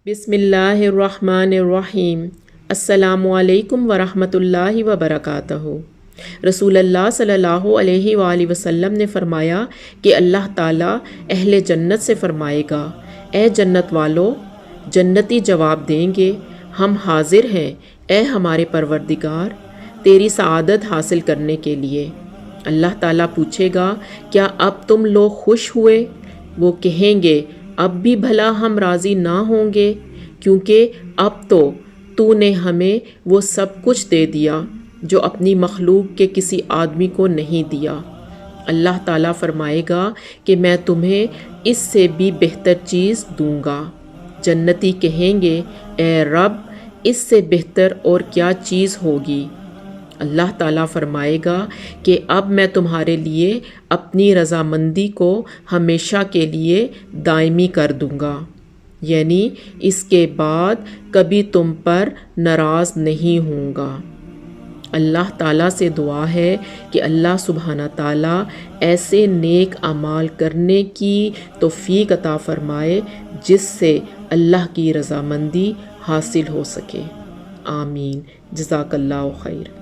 بسم اللہ الرحمن الرحیم۔ السلام علیکم ورحمۃ اللہ وبرکاتہ۔ رسول اللہ صلی اللہ علیہ وآلہ وسلم نے فرمایا کہ اللہ تعالیٰ اہل جنت سے فرمائے گا، اے جنت والو، جنتی جواب دیں گے، ہم حاضر ہیں اے ہمارے پروردگار تیری سعادت حاصل کرنے کے لیے۔ اللہ تعالیٰ پوچھے گا، کیا اب تم لوگ خوش ہوئے؟ وہ کہیں گے، اب بھی بھلا ہم راضی نہ ہوں گے، کیونکہ اب تو نے ہمیں وہ سب کچھ دے دیا جو اپنی مخلوق کے کسی آدمی کو نہیں دیا۔ اللہ تعالیٰ فرمائے گا کہ میں تمہیں اس سے بھی بہتر چیز دوں گا۔ جنتی کہیں گے، اے رب، اس سے بہتر اور کیا چیز ہوگی؟ اللہ تعالیٰ فرمائے گا کہ اب میں تمہارے لیے اپنی رضامندی کو ہمیشہ کے لیے دائمی کر دوں گا، یعنی اس کے بعد کبھی تم پر ناراض نہیں ہوں گا۔ اللہ تعالیٰ سے دعا ہے کہ اللہ سبحانہ تعالیٰ ایسے نیک اعمال کرنے کی توفیق عطا فرمائے جس سے اللہ کی رضامندی حاصل ہو سکے۔ آمین۔ جزاک اللہ خیر۔